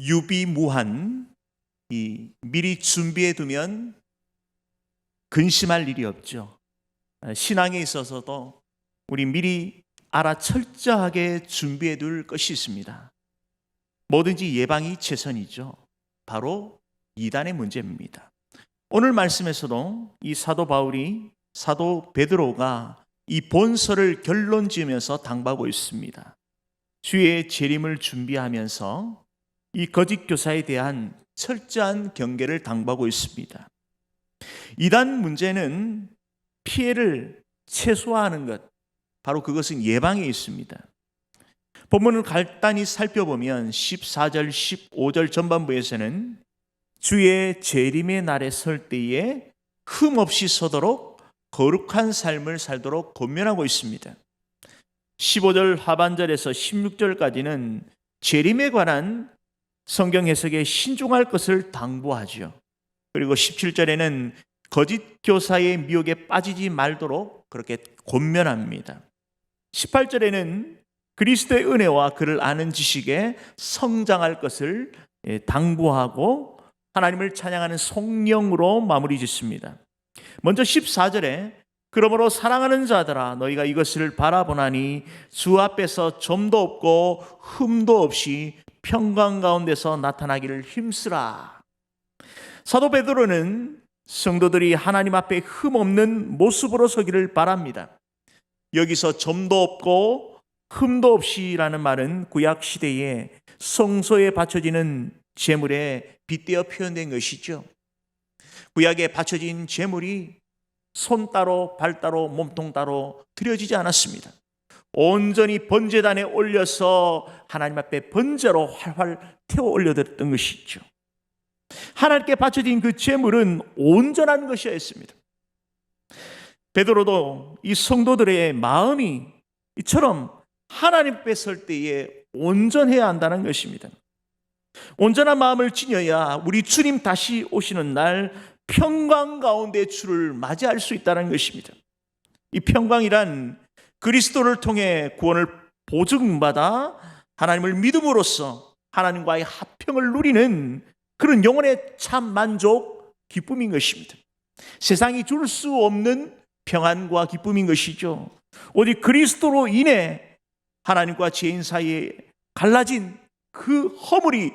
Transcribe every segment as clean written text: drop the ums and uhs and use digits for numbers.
유비무한, 미리 준비해 두면 근심할 일이 없죠. 신앙에 있어서도 우리 미리 알아 철저하게 준비해 둘 것이 있습니다. 뭐든지 예방이 최선이죠. 바로 이단의 문제입니다. 오늘 말씀에서도 이 사도 바울이, 사도 베드로가 이 본서를 결론 지으면서 당부하고 있습니다. 주의 재림을 준비하면서 이 거짓 교사에 대한 철저한 경계를 당부하고 있습니다. 이단 문제는 피해를 최소화하는 것, 바로 그것은 예방에 있습니다. 본문을 간단히 살펴보면 14절, 15절 전반부에서는 주의 재림의 날에 설 때에 흠없이 서도록 거룩한 삶을 살도록 권면하고 있습니다. 15절 하반절에서 16절까지는 재림에 관한 성경 해석에 신중할 것을 당부하죠. 그리고 17절에는 거짓 교사의 미혹에 빠지지 말도록 그렇게 권면합니다. 18절에는 그리스도의 은혜와 그를 아는 지식에 성장할 것을 당부하고 하나님을 찬양하는 성령으로 마무리 짓습니다. 먼저 14절에 그러므로 사랑하는 자들아 너희가 이것을 바라보나니 주 앞에서 점도 없고 흠도 없이 평강 가운데서 나타나기를 힘쓰라. 사도 베드로는 성도들이 하나님 앞에 흠없는 모습으로 서기를 바랍니다. 여기서 점도 없고 흠도 없이라는 말은 구약 시대에 성소에 바쳐지는 제물에 빗대어 표현된 것이죠. 구약에 바쳐진 제물이 손 따로 발 따로 몸통 따로 드려지지 않았습니다. 온전히 번제단에 올려서 하나님 앞에 번제로 활활 태워 올려드렸던 것이죠. 하나님께 바쳐진 그 제물은 온전한 것이었습니다. 베드로도 이 성도들의 마음이 이처럼 하나님 앞에 설 때에 온전해야 한다는 것입니다. 온전한 마음을 지녀야 우리 주님 다시 오시는 날 평강 가운데 주를 맞이할 수 있다는 것입니다. 이 평강이란 그리스도를 통해 구원을 보증받아 하나님을 믿음으로써 하나님과의 합평을 누리는 그런 영혼의 참 만족, 기쁨인 것입니다. 세상이 줄 수 없는 평안과 기쁨인 것이죠. 오직 그리스도로 인해 하나님과 죄인 사이에 갈라진 그 허물이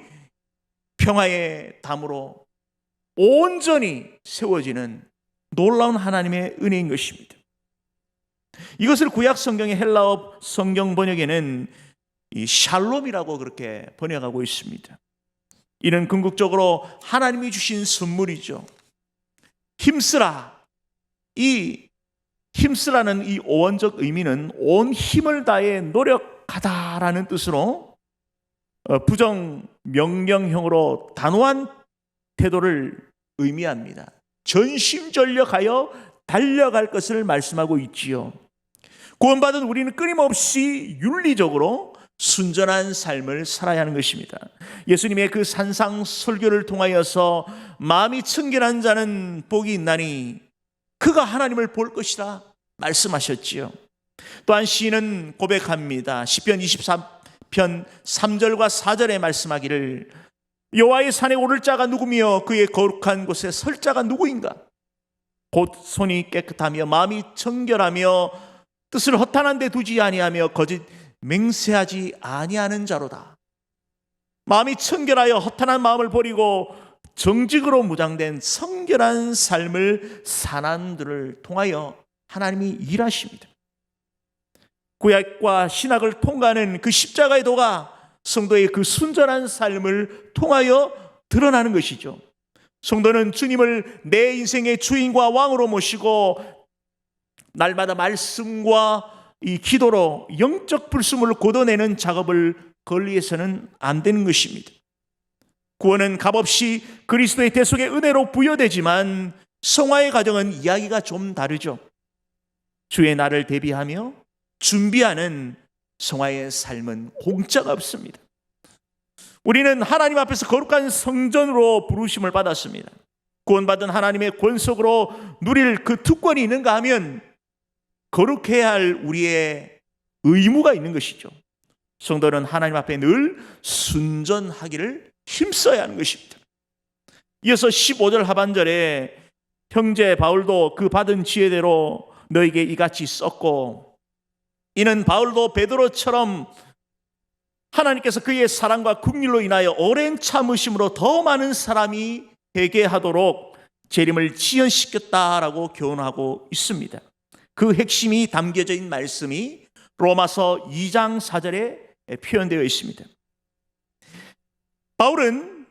평화의 담으로 온전히 세워지는 놀라운 하나님의 은혜인 것입니다. 이것을 구약 성경의 헬라어 성경 번역에는 이 샬롬이라고 그렇게 번역하고 있습니다. 이는 궁극적으로 하나님이 주신 선물이죠. 힘쓰라. 이 힘쓰라는 이 어원적 의미는 온 힘을 다해 노력하다라는 뜻으로 부정 명령형으로 단호한 태도를 의미합니다. 전심전력하여 달려갈 것을 말씀하고 있지요. 구원받은 우리는 끊임없이 윤리적으로 순전한 삶을 살아야 하는 것입니다. 예수님의 그 산상 설교를 통하여서 마음이 청결한 자는 복이 있나니 그가 하나님을 볼 것이라 말씀하셨지요. 또한 시인은 고백합니다. 시편 24편 3절과 4절에 말씀하기를 여호와의 산에 오를 자가 누구며 그의 거룩한 곳에 설 자가 누구인가? 곧 손이 깨끗하며 마음이 청결하며 뜻을 허탄한 데 두지 아니하며 거짓 맹세하지 아니하는 자로다. 마음이 청결하여 허탄한 마음을 버리고 정직으로 무장된 성결한 삶을 사람들을 통하여 하나님이 일하십니다. 구약과 신약을 통과하는 그 십자가의 도가 성도의 그 순전한 삶을 통하여 드러나는 것이죠. 성도는 주님을 내 인생의 주인과 왕으로 모시고 날마다 말씀과 이 기도로 영적 불순물을 걷어내는 작업을 걸리해서는 안 되는 것입니다. 구원은 값없이 그리스도의 대속의 은혜로 부여되지만 성화의 과정은 이야기가 좀 다르죠. 주의 날을 대비하며 준비하는 성화의 삶은 공짜가 없습니다. 우리는 하나님 앞에서 거룩한 성전으로 부르심을 받았습니다. 구원받은 하나님의 권속으로 누릴 그 특권이 있는가 하면 거룩해야 할 우리의 의무가 있는 것이죠. 성도는 하나님 앞에 늘 순전하기를 힘써야 하는 것입니다. 이어서 15절 하반절에 형제 바울도 그 받은 지혜대로 너에게 이같이 썼고, 이는 바울도 베드로처럼 하나님께서 그의 사랑과 긍휼로 인하여 오랜 참으심으로 더 많은 사람이 회개하도록 재림을 지연시켰다라고 교훈하고 있습니다. 그 핵심이 담겨져 있는 말씀이 로마서 2장 4절에 표현되어 있습니다. 바울은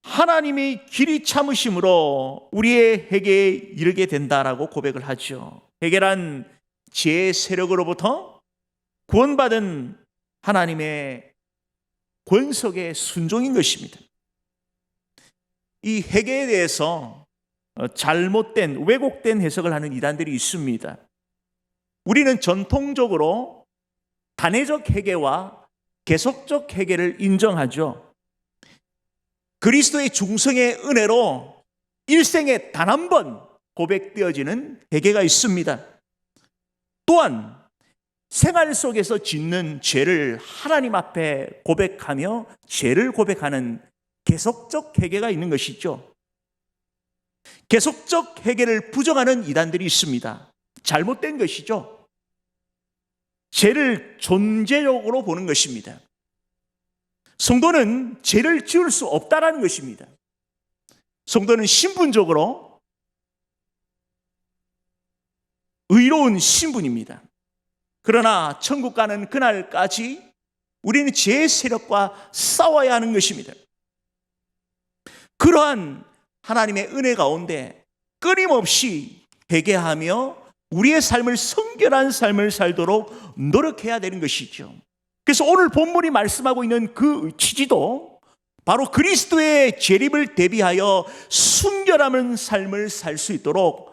하나님의 길이 참으심으로 우리의 회개에 이르게 된다라고 고백을 하죠. 회개란 제 세력으로부터 구원받은 하나님의 권속의 순종인 것입니다. 이 회개에 대해서 잘못된, 왜곡된 해석을 하는 이단들이 있습니다. 우리는 전통적으로 단회적 회개와 계속적 회개를 인정하죠. 그리스도의 중성의 은혜로 일생에 단 한 번 고백되어지는 회개가 있습니다. 또한 생활 속에서 짓는 죄를 하나님 앞에 고백하며 죄를 고백하는 계속적 회개가 있는 것이죠. 계속적 회개를 부정하는 이단들이 있습니다. 잘못된 것이죠. 죄를 존재적으로 보는 것입니다. 성도는 죄를 지을 수 없다라는 것입니다. 성도는 신분적으로 의로운 신분입니다. 그러나 천국 가는 그날까지 우리는 죄의 세력과 싸워야 하는 것입니다. 그러한 하나님의 은혜 가운데 끊임없이 회개하며 우리의 삶을 성결한 삶을 살도록 노력해야 되는 것이죠. 그래서 오늘 본문이 말씀하고 있는 그 취지도 바로 그리스도의 재림을 대비하여 순결한 삶을 살 수 있도록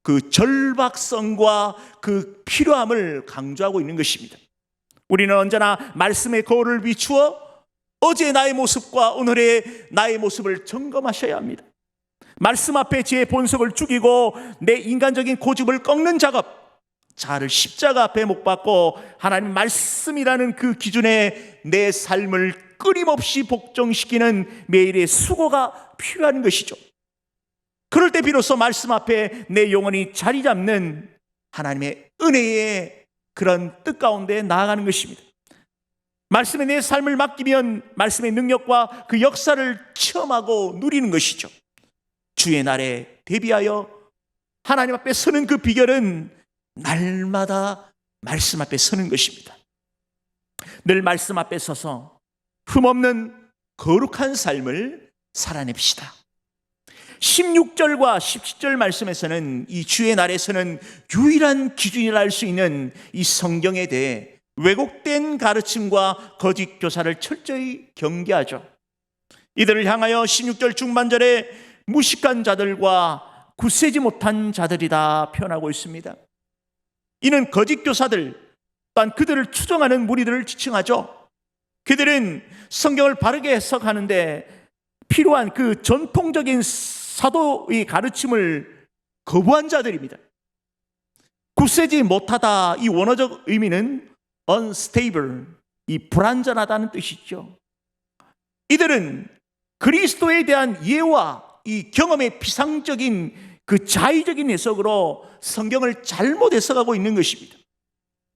그 절박성과 그 필요함을 강조하고 있는 것입니다. 우리는 언제나 말씀의 거울을 비추어 어제의 나의 모습과 오늘의 나의 모습을 점검하셔야 합니다. 말씀 앞에 제 본성을 죽이고 내 인간적인 고집을 꺾는 작업, 자아를 십자가 앞에 못 박고 하나님 말씀이라는 그 기준에 내 삶을 끊임없이 복종시키는 매일의 수고가 필요한 것이죠. 그럴 때 비로소 말씀 앞에 내 영혼이 자리 잡는 하나님의 은혜의 그런 뜻 가운데 나아가는 것입니다. 말씀에 내 삶을 맡기면 말씀의 능력과 그 역사를 체험하고 누리는 것이죠. 주의 날에 대비하여 하나님 앞에 서는 그 비결은 날마다 말씀 앞에 서는 것입니다. 늘 말씀 앞에 서서 흠없는 거룩한 삶을 살아냅시다. 16절과 17절 말씀에서는 이 주의 날에서는 유일한 기준이라 할 수 있는 이 성경에 대해 왜곡된 가르침과 거짓 교사를 철저히 경계하죠. 이들을 향하여 16절 중반절에 무식한 자들과 굳세지 못한 자들이다 표현하고 있습니다. 이는 거짓 교사들 또한 그들을 추종하는 무리들을 지칭하죠. 그들은 성경을 바르게 해석하는데 필요한 그 전통적인 사도의 가르침을 거부한 자들입니다. 굳세지 못하다, 이 원어적 의미는 unstable, 이 불안전하다는 뜻이죠. 이들은 그리스도에 대한 이해와 이 경험의 피상적인 그 자의적인 해석으로 성경을 잘못 해석하고 있는 것입니다.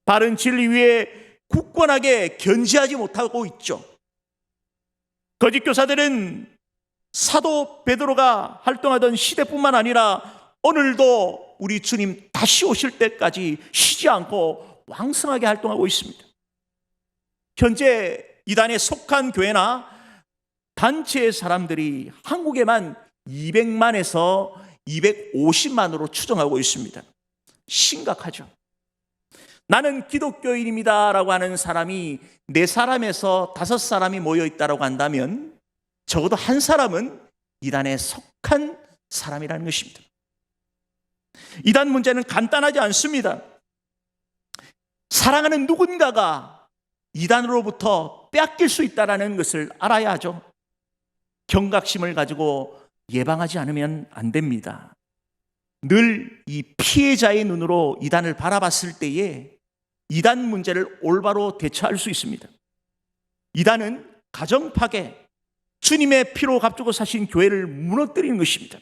바른 진리 위에 굳건하게 견지하지 못하고 있죠. 거짓 교사들은 사도 베드로가 활동하던 시대뿐만 아니라 오늘도 우리 주님 다시 오실 때까지 쉬지 않고 왕성하게 활동하고 있습니다. 현재 이단에 속한 교회나 단체의 사람들이 한국에만 200만에서 250만으로 추정하고 있습니다. 심각하죠. 나는 기독교인입니다라고 하는 사람이 4사람에서 5사람이 모여 있다고 한다면 적어도 한 사람은 이단에 속한 사람이라는 것입니다. 이단 문제는 간단하지 않습니다. 사랑하는 누군가가 이단으로부터 빼앗길 수 있다는 것을 알아야 하죠. 경각심을 가지고 예방하지 않으면 안 됩니다. 늘 이 피해자의 눈으로 이단을 바라봤을 때에 이단 문제를 올바로 대처할 수 있습니다. 이단은 가정 파괴, 주님의 피로 값주고 사신 교회를 무너뜨리는 것입니다.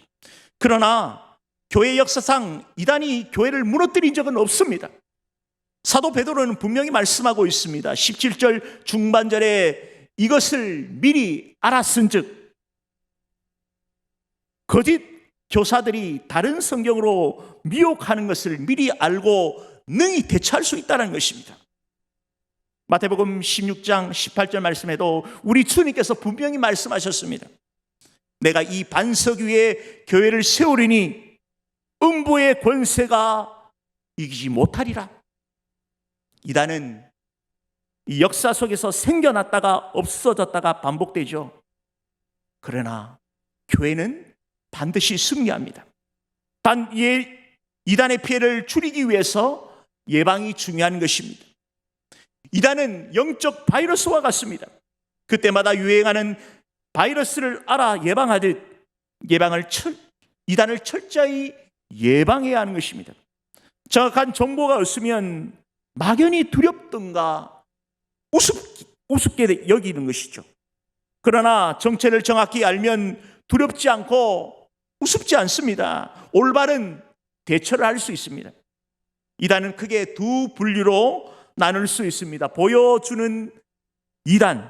그러나 교회 역사상 이단이 교회를 무너뜨린 적은 없습니다. 사도 베드로는 분명히 말씀하고 있습니다. 17절 중반절에 이것을 미리 알았은즉, 거짓 교사들이 다른 성경으로 미혹하는 것을 미리 알고 능히 대처할 수 있다는 것입니다. 마태복음 16장 18절 말씀에도 우리 주님께서 분명히 말씀하셨습니다. 내가 이 반석 위에 교회를 세우리니 음부의 권세가 이기지 못하리라. 이단은 이 역사 속에서 생겨났다가 없어졌다가 반복되죠. 그러나 교회는 반드시 승리합니다. 단 이단의 피해를 줄이기 위해서 예방이 중요한 것입니다. 이단은 영적 바이러스와 같습니다. 그때마다 유행하는 바이러스를 알아 예방하듯 이단을 철저히 예방해야 하는 것입니다. 정확한 정보가 없으면 막연히 두렵든가 우습게 여기는 것이죠. 그러나 정체를 정확히 알면 두렵지 않고 우습지 않습니다. 올바른 대처를 할 수 있습니다. 이단은 크게 두 분류로 나눌 수 있습니다. 보여주는 이단은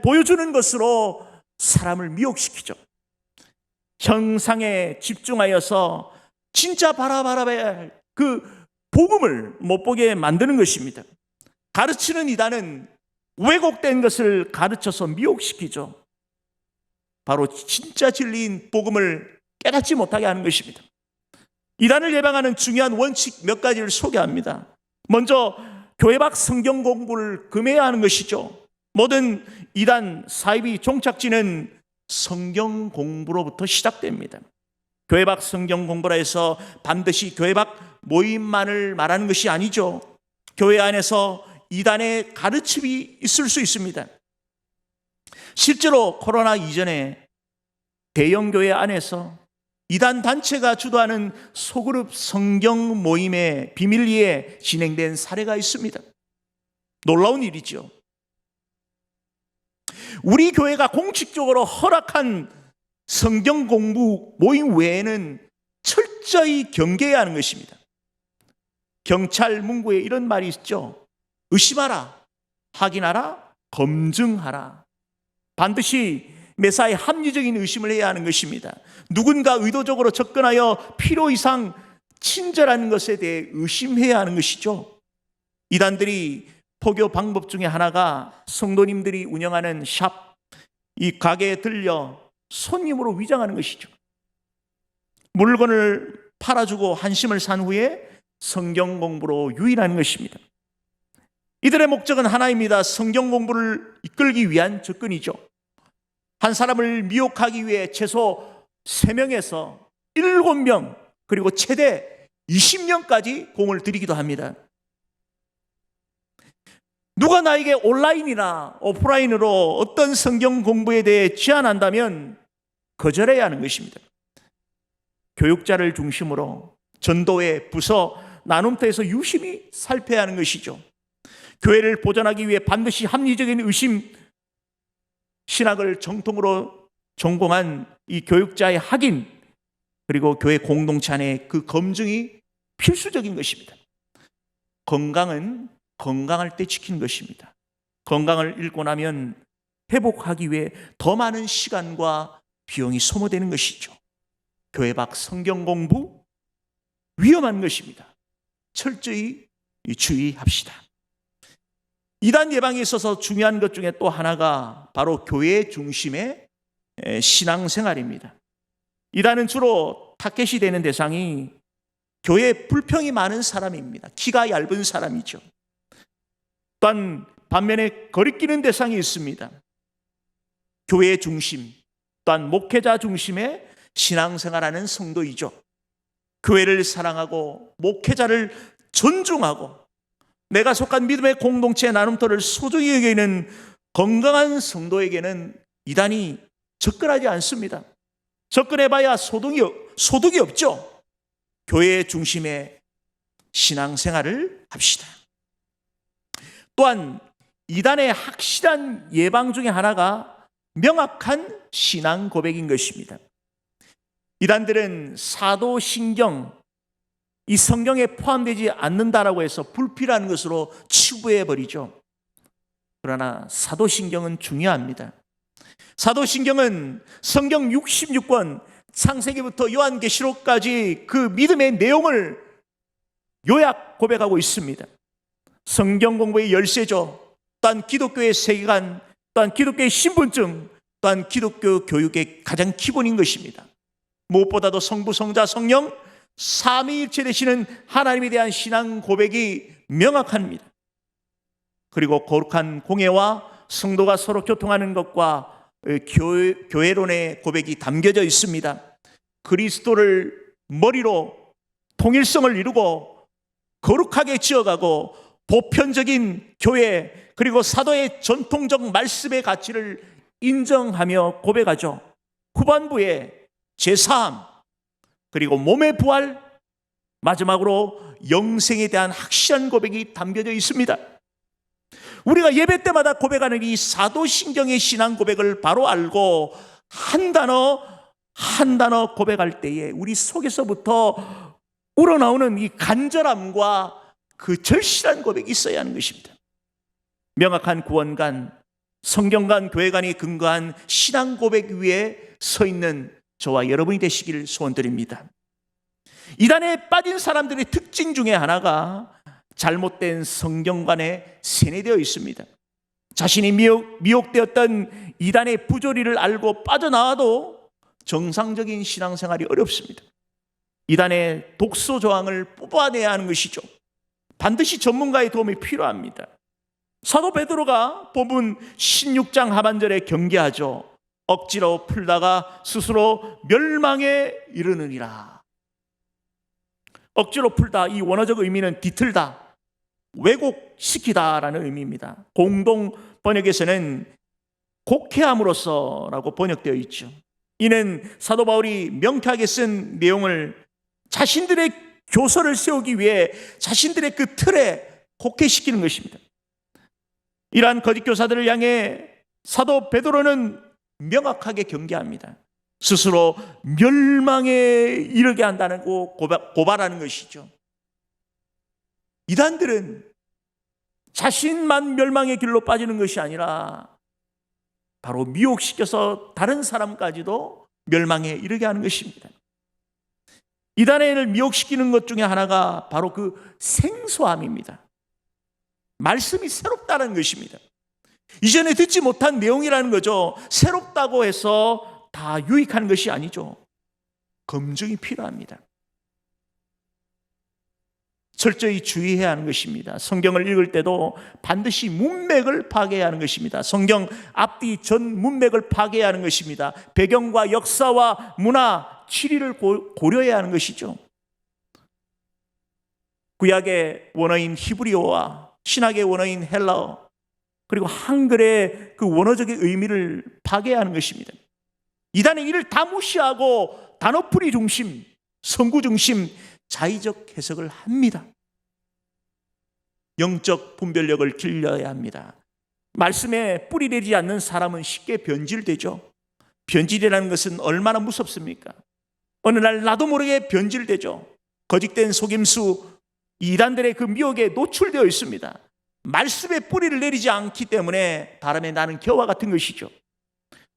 보여주는 것으로 사람을 미혹시키죠. 형상에 집중하여서 진짜 바라봐야 할 그 복음을 못 보게 만드는 것입니다. 가르치는 이단은 왜곡된 것을 가르쳐서 미혹시키죠. 바로 진짜 진리인 복음을 깨닫지 못하게 하는 것입니다. 이단을 예방하는 중요한 원칙 몇 가지를 소개합니다. 먼저 교회 밖 성경 공부를 금해야 하는 것이죠. 모든 이단 사이비 종착지는 성경 공부로부터 시작됩니다. 교회 밖 성경 공부라 해서 반드시 교회 밖 모임만을 말하는 것이 아니죠. 교회 안에서 이단의 가르침이 있을 수 있습니다. 실제로 코로나 이전에 대형 교회 안에서 이단 단체가 주도하는 소그룹 성경 모임의 비밀리에 진행된 사례가 있습니다. 놀라운 일이죠. 우리 교회가 공식적으로 허락한 성경 공부 모임 외에는 철저히 경계해야 하는 것입니다. 경찰 문구에 이런 말이 있죠. 의심하라, 확인하라, 검증하라. 반드시 매사에 합리적인 의심을 해야 하는 것입니다. 누군가 의도적으로 접근하여 필요 이상 친절한 것에 대해 의심해야 하는 것이죠. 이단들이 포교 방법 중에 하나가 성도님들이 운영하는 샵, 이 가게에 들려 손님으로 위장하는 것이죠. 물건을 팔아주고 한심을 산 후에 성경 공부로 유인하는 것입니다. 이들의 목적은 하나입니다. 성경 공부를 이끌기 위한 접근이죠. 한 사람을 미혹하기 위해 최소 3명에서 7명 그리고 최대 20명까지 공을 들이기도 합니다. 누가 나에게 온라인이나 오프라인으로 어떤 성경 공부에 대해 제안한다면 거절해야 하는 것입니다. 교육자를 중심으로 전도회, 부서, 나눔터에서 유심히 살펴야 하는 것이죠. 교회를 보존하기 위해 반드시 합리적인 의심, 신학을 정통으로 전공한 이 교육자의 확인, 그리고 교회 공동체 안에 그 검증이 필수적인 것입니다. 건강은 건강할 때 지키는 것입니다. 건강을 잃고 나면 회복하기 위해 더 많은 시간과 비용이 소모되는 것이죠. 교회 밖 성경 공부 위험한 것입니다. 철저히 주의합시다. 이단 예방에 있어서 중요한 것 중에 또 하나가 바로 교회 중심의 신앙생활입니다. 이단은 주로 타겟이 되는 대상이 교회에 불평이 많은 사람입니다. 키가 얇은 사람이죠. 또한 반면에 거리끼는 대상이 있습니다. 교회 중심, 또한 목회자 중심의 신앙생활하는 성도이죠. 교회를 사랑하고 목회자를 존중하고 내가 속한 믿음의 공동체 나눔터를 소중히 여기는 건강한 성도에게는 이단이 접근하지 않습니다. 접근해봐야 소득이 없죠. 교회 중심의 신앙생활을 합시다. 또한 이단의 확실한 예방 중에 하나가 명확한 신앙 고백인 것입니다. 이단들은 사도신경, 이 성경에 포함되지 않는다라고 해서 불필요한 것으로 치부해버리죠. 그러나 사도신경은 중요합니다. 사도신경은 성경 66권 창세기부터 요한계시록까지 그 믿음의 내용을 요약 고백하고 있습니다. 성경 공부의 열쇠죠. 또한 기독교의 세계관, 또한 기독교의 신분증, 또한 기독교 교육의 가장 기본인 것입니다. 무엇보다도 성부, 성자, 성령 삼위일체 되시는 하나님에 대한 신앙 고백이 명확합니다. 그리고 거룩한 공예와 성도가 서로 교통하는 것과 교회론의 고백이 담겨져 있습니다. 그리스도를 머리로 통일성을 이루고 거룩하게 지어가고 보편적인 교회, 그리고 사도의 전통적 말씀의 가치를 인정하며 고백하죠. 후반부에 제사함, 그리고 몸의 부활, 마지막으로 영생에 대한 확실한 고백이 담겨져 있습니다. 우리가 예배 때마다 고백하는 이 사도신경의 신앙 고백을 바로 알고 한 단어 한 단어 고백할 때에 우리 속에서부터 우러나오는 이 간절함과 그 절실한 고백이 있어야 하는 것입니다. 명확한 구원관, 성경관, 교회관이 근거한 신앙 고백 위에 서 있는 저와 여러분이 되시길 소원드립니다. 이단에 빠진 사람들의 특징 중에 하나가 잘못된 성경관에 세뇌되어 있습니다. 자신이 미혹되었던 이단의 부조리를 알고 빠져나와도 정상적인 신앙생활이 어렵습니다. 이단의 독소 조항을 뽑아내야 하는 것이죠. 반드시 전문가의 도움이 필요합니다. 사도 베드로가 본문 16장 하반절에 경계하죠. 억지로 풀다가 스스로 멸망에 이르느니라. 억지로 풀다, 이 원어적 의미는 뒤틀다, 왜곡시키다라는 의미입니다. 공동 번역에서는 곡해함으로써라고 번역되어 있죠. 이는 사도 바울이 명쾌하게 쓴 내용을 자신들의 교서를 세우기 위해 자신들의 그 틀에 곡해시키는 것입니다. 이러한 거짓 교사들을 향해 사도 베드로는 명확하게 경계합니다. 스스로 멸망에 이르게 한다는 거 고발하는 것이죠. 이단들은 자신만 멸망의 길로 빠지는 것이 아니라 바로 미혹시켜서 다른 사람까지도 멸망에 이르게 하는 것입니다. 이단을 미혹시키는 것 중에 하나가 바로 그 생소함입니다. 말씀이 새롭다는 것입니다. 이전에 듣지 못한 내용이라는 거죠. 새롭다고 해서 다 유익한 것이 아니죠. 검증이 필요합니다. 철저히 주의해야 하는 것입니다. 성경을 읽을 때도 반드시 문맥을 파괴해야 하는 것입니다. 성경 앞뒤 전 문맥을 파괴해야 하는 것입니다. 배경과 역사와 문화, 치리를 고려해야 하는 것이죠. 구약의 원어인 히브리어와 신학의 원어인 헬라어, 그리고 한글의 그 원어적인 의미를 파괴해야 하는 것입니다. 이단은 이를 다 무시하고 단어풀이 중심, 성구 중심, 자의적 해석을 합니다. 영적 분별력을 길러야 합니다. 말씀에 뿌리 내지 않는 사람은 쉽게 변질되죠. 변질이라는 것은 얼마나 무섭습니까? 어느 날 나도 모르게 변질되죠. 거짓된 속임수, 이단들의 그 미혹에 노출되어 있습니다. 말씀에 뿌리를 내리지 않기 때문에 바람에 나는 겨와 같은 것이죠.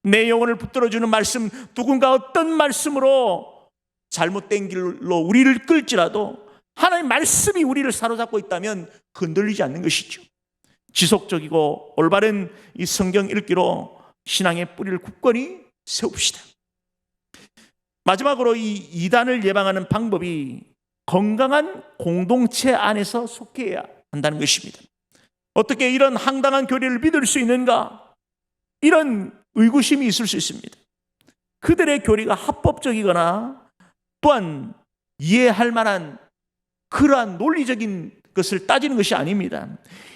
내 영혼을 붙들어주는 말씀, 누군가 어떤 말씀으로 잘못된 길로 우리를 끌지라도 하나님의 말씀이 우리를 사로잡고 있다면 흔들리지 않는 것이죠. 지속적이고 올바른 이 성경 읽기로 신앙의 뿌리를 굳건히 세웁시다. 마지막으로 이 이단을 예방하는 방법이 건강한 공동체 안에서 속해야 한다는 것입니다. 어떻게 이런 황당한 교리를 믿을 수 있는가? 이런 의구심이 있을 수 있습니다. 그들의 교리가 합법적이거나 또한 이해할 만한 그러한 논리적인 것을 따지는 것이 아닙니다.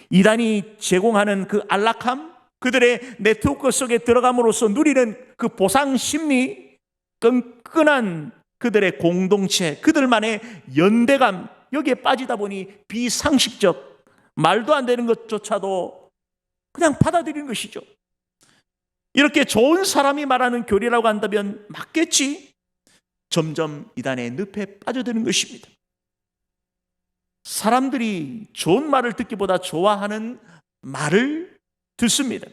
이단이 제공하는 그 안락함, 그들의 네트워크 속에 들어감으로써 누리는 그 보상 심리, 끈끈한 그들의 공동체, 그들만의 연대감, 여기에 빠지다 보니 비상식적, 말도 안 되는 것조차도 그냥 받아들이는 것이죠. 이렇게 좋은 사람이 말하는 교리라고 한다면 맞겠지. 점점 이단의 늪에 빠져드는 것입니다. 사람들이 좋은 말을 듣기보다 좋아하는 말을 듣습니다.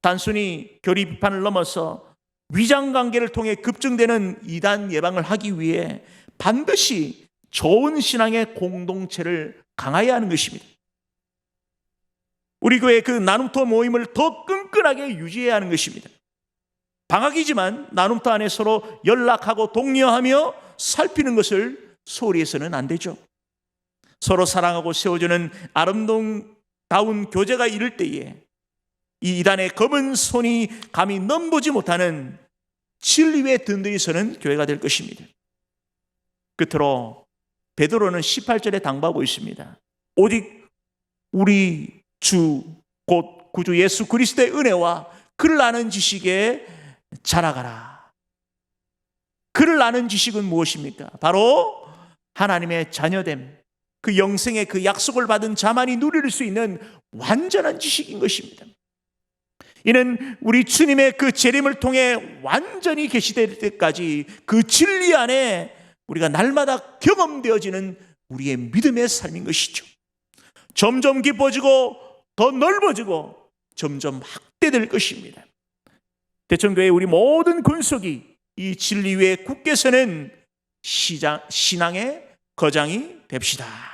단순히 교리 비판을 넘어서 위장관계를 통해 급증되는 이단 예방을 하기 위해 반드시 좋은 신앙의 공동체를 강화해야 하는 것입니다. 우리 교회 그 나눔터 모임을 더 끈끈하게 유지해야 하는 것입니다. 방학이지만 나눔터 안에 서로 연락하고 독려하며 살피는 것을 소홀히 해서는 안 되죠. 서로 사랑하고 세워주는 아름다운 교제가 이룰 때에 이 이단의 검은 손이 감히 넘보지 못하는 진리에 든든히 서는 교회가 될 것입니다. 끝으로 베드로는 18절에 당부하고 있습니다. 오직 우리 주 곧 구주 예수 그리스도의 은혜와 그를 아는 지식에 자라가라. 그를 아는 지식은 무엇입니까? 바로 하나님의 자녀됨, 그 영생의 그 약속을 받은 자만이 누릴 수 있는 완전한 지식인 것입니다. 이는 우리 주님의 그 재림을 통해 완전히 계시될 때까지 그 진리 안에 우리가 날마다 경험되어지는 우리의 믿음의 삶인 것이죠. 점점 깊어지고 더 넓어지고 점점 확대될 것입니다. 대천교회 우리 모든 군속이 이 진리 위에 굳게 서는 신앙의 거장이 됩시다.